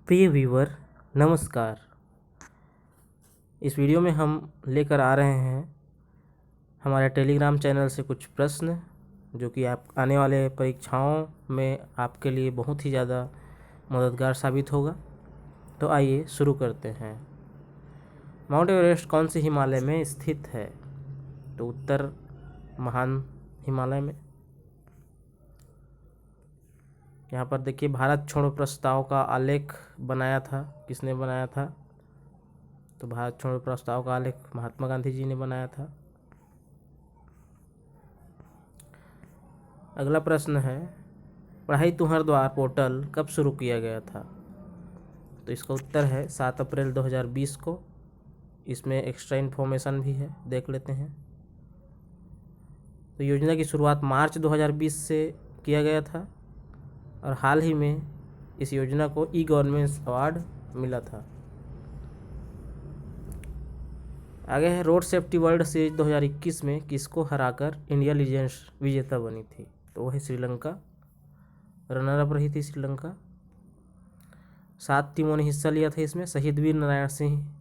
प्रिय व्यूवर नमस्कार। इस वीडियो में हम लेकर आ रहे हैं हमारे टेलीग्राम चैनल से कुछ प्रश्न जो कि आप आने वाले परीक्षाओं में आपके लिए बहुत ही ज़्यादा मददगार साबित होगा। तो आइए शुरू करते हैं। माउंट एवरेस्ट कौन से हिमालय में स्थित है? तो उत्तर महान हिमालय में। यहाँ पर देखिए, भारत छोड़ो प्रस्ताव का आलेख बनाया था। किसने बनाया था? तो भारत छोड़ो प्रस्ताव का आलेख महात्मा गांधी जी ने बनाया था। अगला प्रश्न है, पढ़ाई तुम्हारे द्वार पोर्टल कब शुरू किया गया था? तो इसका उत्तर है 7 अप्रैल 2020 को। इसमें एक्स्ट्रा इन्फॉर्मेशन भी है, देख लेते हैं। तो योजना की शुरुआत मार्च 2020 से किया गया था और हाल ही में इस योजना को ई गवर्नेंस अवार्ड मिला था। आगे है, रोड सेफ्टी वर्ल्ड सीरीज 2021 में किसको हराकर इंडिया लीजेंड्स विजेता बनी थी? तो वह है श्रीलंका। रनर अप रही थी श्रीलंका। 7 टीमों ने हिस्सा लिया था इसमें। शहीद वीर नारायण सिंह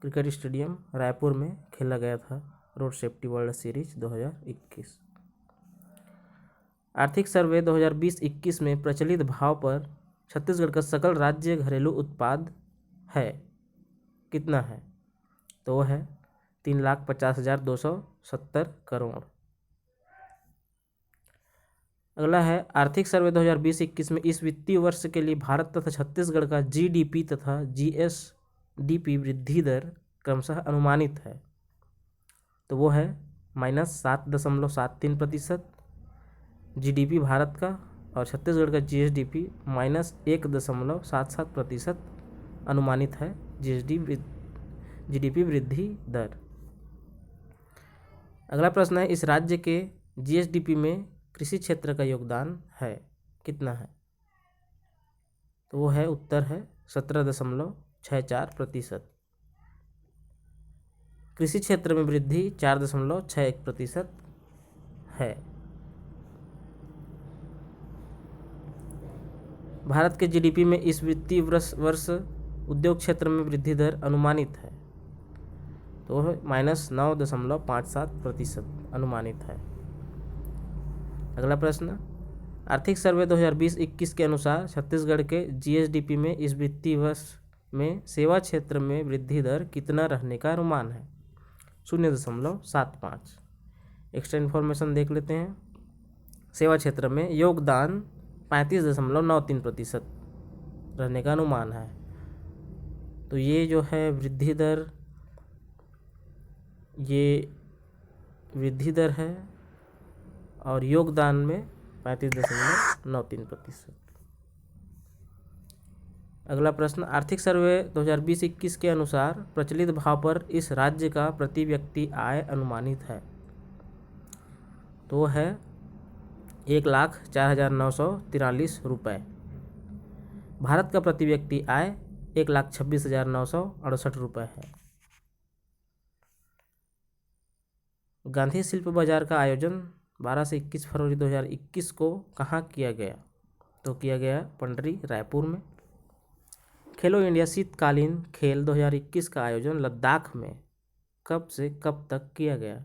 क्रिकेट स्टेडियम रायपुर में खेला गया था रोड सेफ्टी वर्ल्ड सीरीज 2021। आर्थिक सर्वे 2020-21 में प्रचलित भाव पर छत्तीसगढ़ का सकल राज्य घरेलू उत्पाद है कितना है? तो वह है 3,50,270 करोड़। अगला है, आर्थिक सर्वे 2020-21 में इस वित्तीय वर्ष के लिए भारत तथा छत्तीसगढ़ का जीडीपी तथा जीएसडीपी वृद्धि दर क्रमशः अनुमानित है। तो वो है -7.73%। जीडीपी भारत का और छत्तीसगढ़ का जीएसडीपी -1.77% अनुमानित है जीडीपी वृद्धि दर। अगला प्रश्न है, इस राज्य के जीएसडीपी में कृषि क्षेत्र का योगदान है कितना है? तो वो है, उत्तर है 17.64%। कृषि क्षेत्र में वृद्धि 4.61% है। भारत के जीडीपी में इस वित्तीय वर्ष उद्योग क्षेत्र में वृद्धि दर अनुमानित है। तो वह -9.57% अनुमानित है। अगला प्रश्न, आर्थिक सर्वे 2020-21 के अनुसार छत्तीसगढ़ के जीएसडीपी में इस वित्तीय वर्ष में सेवा क्षेत्र में वृद्धि दर कितना रहने का अनुमान है? 0.75। एक्स्ट्रा इन्फॉर्मेशन देख लेते हैं। सेवा क्षेत्र में योगदान 35.93% रहने का अनुमान है। तो ये जो है वृद्धि दर है और योगदान में 35.93%। अगला प्रश्न, आर्थिक सर्वे 2020-21 के अनुसार प्रचलित भाव पर इस राज्य का प्रति व्यक्ति आय अनुमानित है। तो वो है 1,04,943 रुपये। भारत का प्रति व्यक्ति आय 1,26,968 रुपये है। गांधी शिल्प बाजार का आयोजन 12 से 21 फरवरी 2021 को कहाँ किया गया? तो किया गया पंडरी रायपुर में। खेलो इंडिया शीतकालीन खेल 2021 का आयोजन लद्दाख में कब से कब तक किया गया?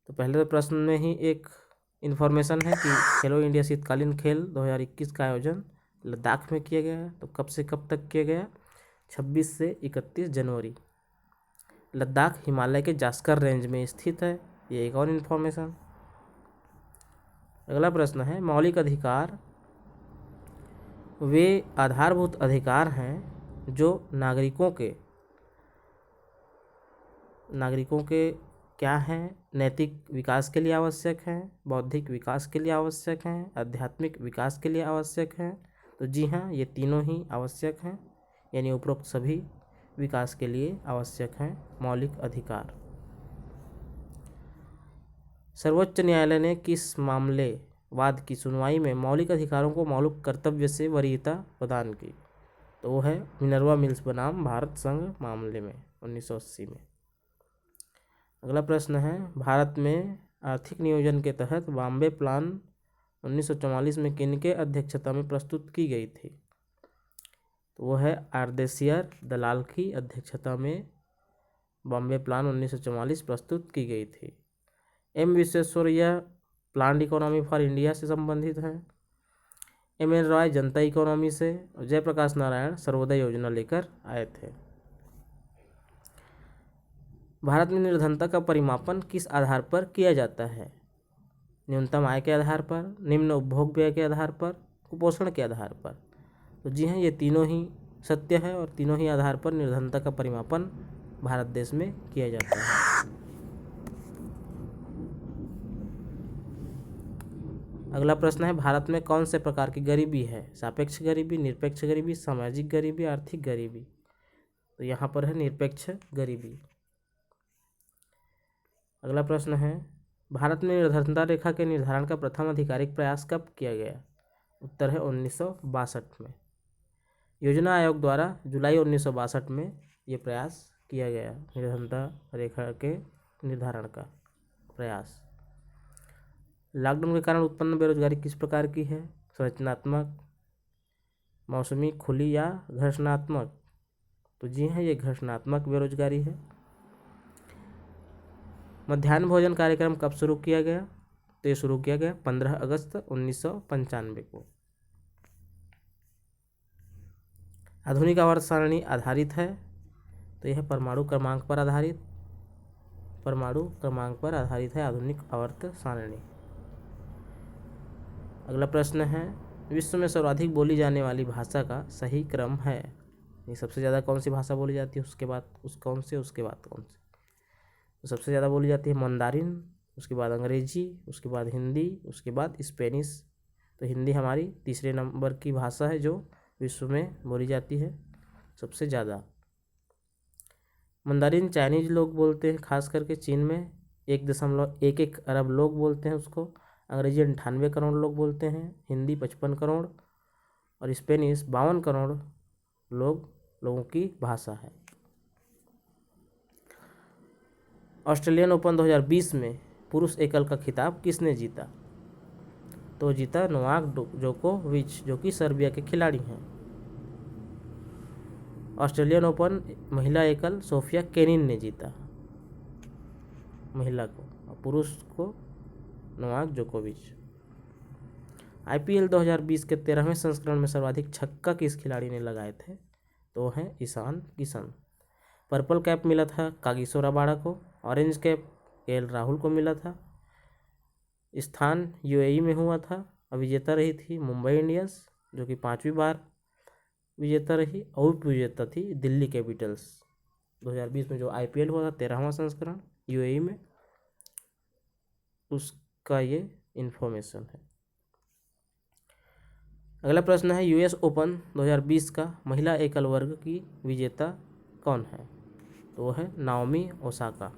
तो पहले तो प्रश्न में ही एक इन्फॉर्मेशन है कि खेलो इंडिया शीतकालीन खेल 2021 का आयोजन लद्दाख में किया गया है। तो कब से कब तक किया गया? 26 से 31 जनवरी। लद्दाख हिमालय के जास्कर रेंज में स्थित है। ये एक और इन्फॉर्मेशन। अगला प्रश्न है, मौलिक अधिकार वे आधारभूत अधिकार हैं जो नागरिकों के क्या हैं? नैतिक विकास के लिए आवश्यक हैं, बौद्धिक विकास के लिए आवश्यक हैं, आध्यात्मिक विकास के लिए आवश्यक हैं। तो जी हाँ, ये तीनों ही आवश्यक हैं, यानी उपरोक्त सभी विकास के लिए आवश्यक हैं मौलिक अधिकार। सर्वोच्च न्यायालय ने किस मामले वाद की सुनवाई में मौलिक अधिकारों को मौलिक कर्तव्य से वरीयता प्रदान की? तो वो है मिनर्वा मिल्स बनाम भारत संघ मामले में 1980 में। अगला प्रश्न है, भारत में आर्थिक नियोजन के तहत बॉम्बे प्लान 1944 में किनके अध्यक्षता में प्रस्तुत की गई थी? तो वो है आर्देशियर दलाल की अध्यक्षता में बॉम्बे प्लान 1944 प्रस्तुत की गई थी। M Visvesvaraya planned economy for India से संबंधित हैं। एम एन रॉय जनता इकोनॉमी से और जयप्रकाश नारायण सर्वोदय योजना लेकर आए थे। भारत में निर्धनता का परिमापन किस आधार पर किया जाता है? न्यूनतम आय के आधार पर, निम्न उपभोग व्यय के आधार पर, कुपोषण के आधार पर। तो जी हाँ, ये तीनों ही सत्य है और तीनों ही आधार पर निर्धनता का परिमापन भारत देश में किया जाता है। अगला प्रश्न है, भारत में कौन से प्रकार की गरीबी है? सापेक्ष गरीबी, निरपेक्ष गरीबी, सामाजिक गरीबी, आर्थिक गरीबी। तो यहाँ पर है निरपेक्ष गरीबी। अगला प्रश्न है, भारत में निर्धनता रेखा के निर्धारण का प्रथम आधिकारिक प्रयास कब किया गया? उत्तर है 1962 में। योजना आयोग द्वारा जुलाई 1962 में ये प्रयास किया गया, निर्धनता रेखा के निर्धारण का प्रयास। लॉकडाउन के कारण उत्पन्न बेरोजगारी किस प्रकार की है? संरचनात्मक, मौसमी, खुली या घर्षणात्मक? तो जी हाँ, ये घर्षणात्मक बेरोजगारी है। मध्याह्न भोजन कार्यक्रम कब शुरू किया गया? तो ये शुरू किया गया 15 अगस्त 1995 को। आधुनिक आवर्त सारणी आधारित है, तो यह परमाणु क्रमांक पर आधारित है आधुनिक आवर्त सारणी। अगला प्रश्न है, विश्व में सर्वाधिक बोली जाने वाली भाषा का सही क्रम है? ये सबसे ज़्यादा कौन सी भाषा बोली जाती है, उसके बाद कौन सी? तो सबसे ज़्यादा बोली जाती है मंदारिन, उसके बाद अंग्रेजी, उसके बाद हिंदी, उसके बाद स्पेनिश। तो हिंदी हमारी तीसरे नंबर की भाषा है जो विश्व में बोली जाती है सबसे ज़्यादा। मंदारिन चाइनीज लोग बोलते हैं, खास करके चीन में 1.11 अरब लोग बोलते हैं उसको। अंग्रेजी 98 करोड़ लोग बोलते हैं, हिंदी 55 करोड़ और स्पेनिश 52 करोड़ लोगों की भाषा है। ऑस्ट्रेलियन ओपन 2020 में पुरुष एकल का खिताब किसने जीता? तो जीता नोवाक जोकोविच, जो कि सर्बिया के खिलाड़ी हैं। ऑस्ट्रेलियन ओपन महिला एकल सोफिया केनिन ने जीता, महिला को, और पुरुष को नोवाक जोकोविच। IPL 2020 के 13वें संस्करण में सर्वाधिक छक्का किस खिलाड़ी ने लगाए थे? तो है ईशान किशन। पर्पल कैप मिला था कागिसो रबाडा को, ऑरेंज कैप KL राहुल को मिला था। स्थान UAE में हुआ था और विजेता रही थी मुंबई इंडियंस, जो कि 5वीं बार विजेता रही, और उप विजेता थी दिल्ली कैपिटल्स। 2020 में जो IPL हुआ था 13वां संस्करण UAE में, उसका ये इन्फॉर्मेशन है। अगला प्रश्न है, US ओपन 2020 का महिला एकल वर्ग की विजेता कौन है? तो वो है नाओमी ओसाका।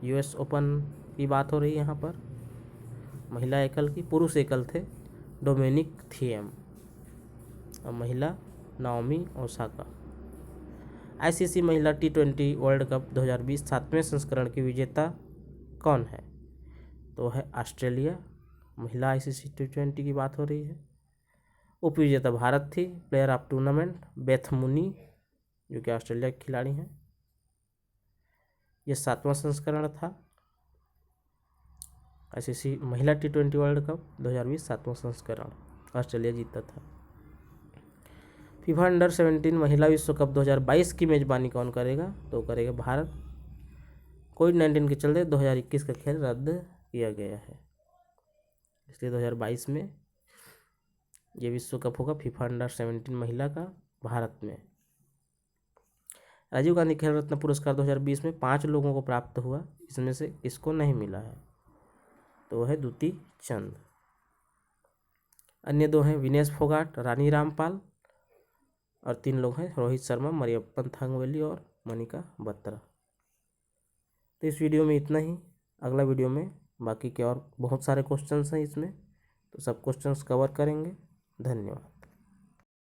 US ओपन की बात हो रही है यहाँ पर, महिला एकल की। पुरुष एकल थे डोमिनिक थिएम और महिला नाओमी ओसाका। ICC महिला T20 वर्ल्ड कप 2020 7वें संस्करण की विजेता कौन है? तो है ऑस्ट्रेलिया। महिला ICC T20 की बात हो रही है। उप विजेता भारत थी। Player of tournament Beth Mooney, जो कि ऑस्ट्रेलिया के खिलाड़ी हैं। यह 7वां संस्करण था ICC महिला T20 वर्ल्ड कप 2020 7वां संस्करण, ऑस्ट्रेलिया जीता था। FIFA अंडर 17 महिला विश्व कप 2022 की मेजबानी कौन करेगा? तो करेगा भारत। कोविड-19 के चलते 2021 का खेल रद्द किया गया है, इसलिए 2022 में ये विश्व कप होगा FIFA अंडर 17 महिला का भारत में। राजीव गांधी खेल रत्न पुरस्कार 2020 में 5 लोगों को प्राप्त हुआ, इसमें से किसको नहीं मिला है? तो वह है द्युति चंद। अन्य 2 हैं विनेश फोगाट, रानी रामपाल, और 3 लोग हैं रोहित शर्मा, मरियप्पन थांगवेली और मनिका बत्रा। तो इस वीडियो में इतना ही। अगला वीडियो में बाकी के और बहुत सारे क्वेश्चंस हैं इसमें, तो सब क्वेश्चंस कवर करेंगे। धन्यवाद।